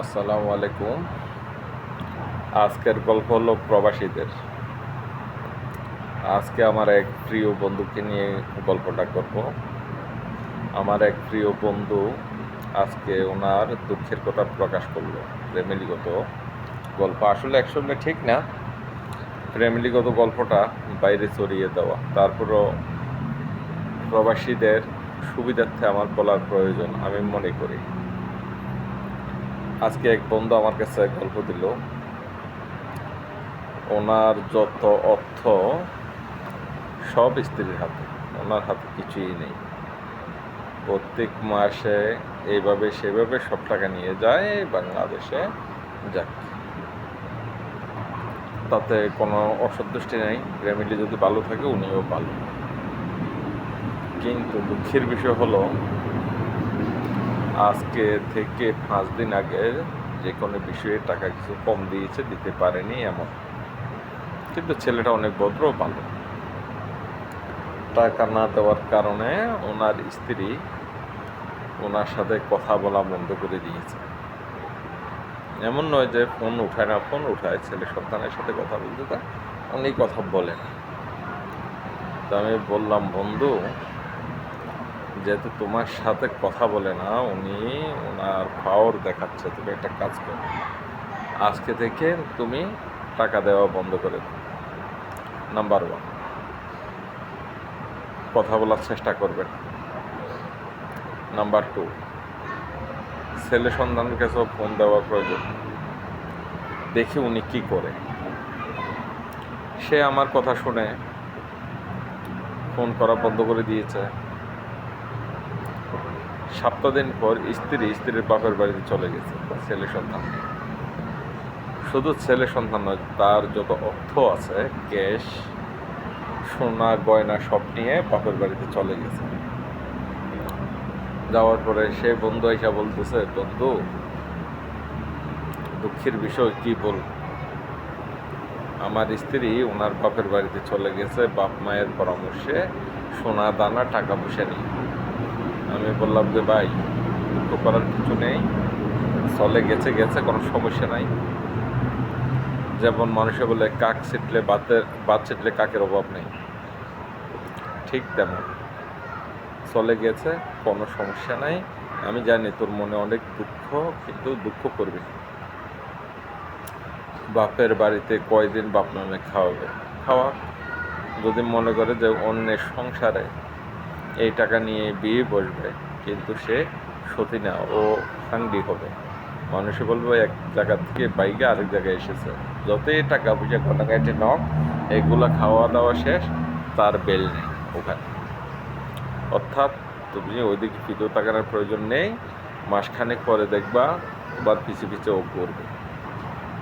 আসসালামু আলাইকুম। আজকের গল্প হলো প্রবাসীদের। আজকে আমার এক প্রিয় বন্ধুকে নিয়ে গল্পটা করব। আমার এক প্রিয় বন্ধু আজকে ওনার দুঃখের কথা প্রকাশ করলো। ফ্যামিলিগত গল্প আসলে একসঙ্গে ঠিক না, ফ্যামিলিগত গল্পটা বাইরে ছড়িয়ে দেওয়া, তারপরও প্রবাসীদের সুবিধার্থে আমার বলার প্রয়োজন আমি মনে করি। আজকে এক বন্ধু আমার কাছে গল্প দিল, ওনার যত অর্থ সব স্ত্রীর হাতে, ওনার হাতে কিছুই নেই। প্রত্যেক মাসে এইভাবে সেভাবে সব টাকা নিয়ে যায় বাংলাদেশে, যাক তাতে কোনো অসন্তুষ্টি নেই। ফ্যামিলি যদি ভালো থাকে উনিও ভালো, কিন্তু দুঃখের বিষয় হলো আজকে থেকে 5 দিন আগে যে কোনো বিষয়ে টাকা কিছু কম দিয়েছে, দিতে পারেনি এমন। কিন্তু ছেলেটা অনেক ভদ্র, ভালো। টাকা না দেওয়ার কারণে ওনার স্ত্রী ওনার সাথে কথা বলা বন্ধ করে দিয়েছে। এমন নয় যে ফোন উঠায় না, ফোন উঠায়, ছেলে সন্তানের সাথে কথা বলতে তা উনি কথা বলেন। তো আমি বললাম, বন্ধু যেহেতু তোমার সাথে কথা বলে না, উনি ওনার পাওয়ার দেখাচ্ছে, তুমি একটা কাজ করো, আজকে থেকে তুমি টাকা দেওয়া বন্ধ করে দাও। নাম্বার 1, কথা বলার চেষ্টা করবেন। নাম্বার 2, ছেলে সন্তানের কাছেও ফোন দেওয়ার প্রয়োজন, দেখি উনি কি করে। সে আমার কথা শুনে ফোন করা বন্ধ করে দিয়েছে। সপ্তাহদিন পর স্ত্রীর বাপের বাড়িতে চলে গেছে ছেলে সন্তান। শুধু ছেলে সন্তান নয়, তার যত অর্থ আছে, ক্যাশ, সোনা গয়না সব নিয়ে বাপের বাড়িতে চলে গেছে। যাওয়ার পরে সে বন্ধু এসে বলতেছে, বন্ধু দুঃখের বিষয় কি বল, আমার স্ত্রী ওনার বাপের বাড়িতে চলে গেছে বাপ মায়ের পরামর্শে, সোনা দানা টাকা পয়সা নিয়ে। আমি বললাম যে ভাই, দুঃখ করার কিছু নেই, চলে গেছে গেছে, কোনো সমস্যা নাই। যেমন মানুষে বলে কাক ছিটলে বাত ছিটলে কাকের অভাব নেই, ঠিক তেমন চলে গেছে, কোনো সমস্যা নাই। আমি জানি তোর মনে অনেক দুঃখ, কিন্তু দুঃখ করবি। বাপের বাড়িতে কয়দিন বাপ নামে খাওয়াবে, খাওয়া। যদি মনে করে যে অন্যের সংসারে এই টাকা নিয়ে বিয়ে বসবে, কিন্তু সে সতী না, ও হাঙ্গি হবে। মানুষে বলবো এক জায়গা থেকে বাইকে আরেক জায়গায় এসেছে, যতই টাকা পয়সা কাটাকাটি নক, এগুলা খাওয়া দাওয়া শেষ, তার বেল নেই ওখানে। অর্থাৎ তুমি ওইদিকে ফিতেও তাকানোর প্রয়োজন নেই, মাসখানেক পরে দেখবা তোমার পিছে পিছে ও করবে,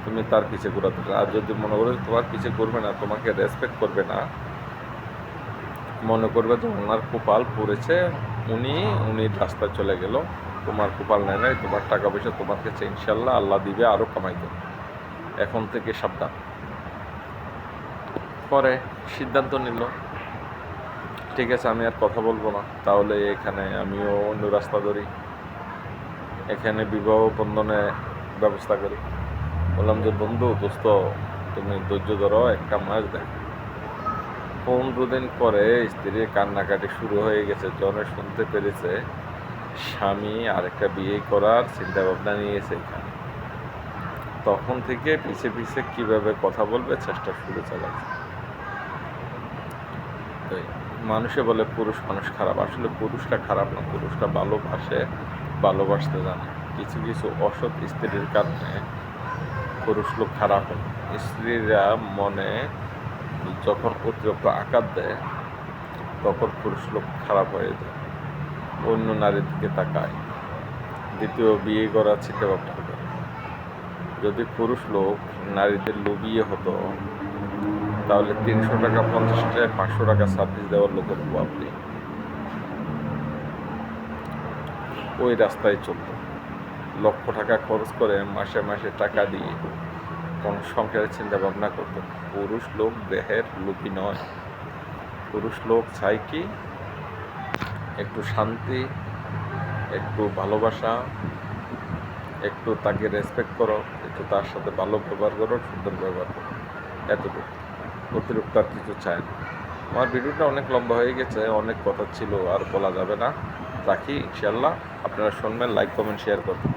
তুমি তার পিছে ঘোরাতে। আর যদি মনে করো তোমার পিছে করবে না, তোমাকে রেসপেক্ট করবে না, মনে করবে যে ওনার কপাল পড়েছে, উনি রাস্তায় চলে গেল, তোমার কপাল নেয় নাই, তোমার টাকা পয়সা তোমার কাছে ইনশাল্লাহ আল্লাহ দিবে, আরও কামাইতে। এখন থেকে সাবধান। পরে সিদ্ধান্ত নিল, ঠিক আছে আমি আর কথা বলবো না, তাহলে এখানে আমিও অন্য রাস্তা ধরি, এখানে বিবাহ বন্ধনে ব্যবস্থা করি। বললাম যে বন্ধু, দোস্ত তুমি ধৈর্য ধরো, একটা মাস দেখ। 15 দিন পরে স্ত্রীর কান্নাকাটি শুরু হয়ে গেছে, জনে শুনতে পেরেছে স্বামী আরেকটা বিয়ে করার চিন্তা ভাবনা নিয়েছে এখানে। তখন থেকে পিছে পিছে কিভাবে কথা বলবে চেষ্টা শুরু চালাচ্ছে। মানুষে বলে পুরুষ মানুষ খারাপ, আসলে পুরুষটা খারাপ না, পুরুষটা ভালোবাসে, ভালোবাসতে জানে। কিছু কিছু অসৎ স্ত্রীর কারণে পুরুষ লোক খারাপ হয়। স্ত্রীরা মনে যখন অতিরিক্ত আঘাত দেয়, তখন পুরুষ লোক খারাপ হয়ে যায়, অন্য নারীর দিকে তাকায়, দ্বিতীয় বিয়ে করার চিন্তা ভাবনা করে। যদি পুরুষ লোক নারীদের লোভিয়ে হতো, তাহলে 300 টাকা 50 টাকা 500 টাকা সার্ভিস দেওয়ার লোকের অভাব নেই, ওই রাস্তায় চলত। লক্ষ টাকা খরচ করে মাসে মাসে টাকা দিয়ে কোন সংসারের চিন্তা ভাবনা করতো। পুরুষ লোক দেহের লোভী নয়, পুরুষ লোক চাই কি একটু শান্তি, একটু ভালোবাসা, একটু তাকে রেসপেক্ট করো, একটু তার সাথে ভালো ব্যবহার করো, সুন্দর ব্যবহার করো, এতটুকু। অতিরিক্ত আর কিছু চাই না। আমার ভিডিওটা অনেক লম্বা হয়ে গেছে, অনেক কথা ছিল, আর বলা যাবে না। রাখি, ইনশাল্লাহ আপনারা শুনবেন, লাইক কমেন্ট শেয়ার করবেন।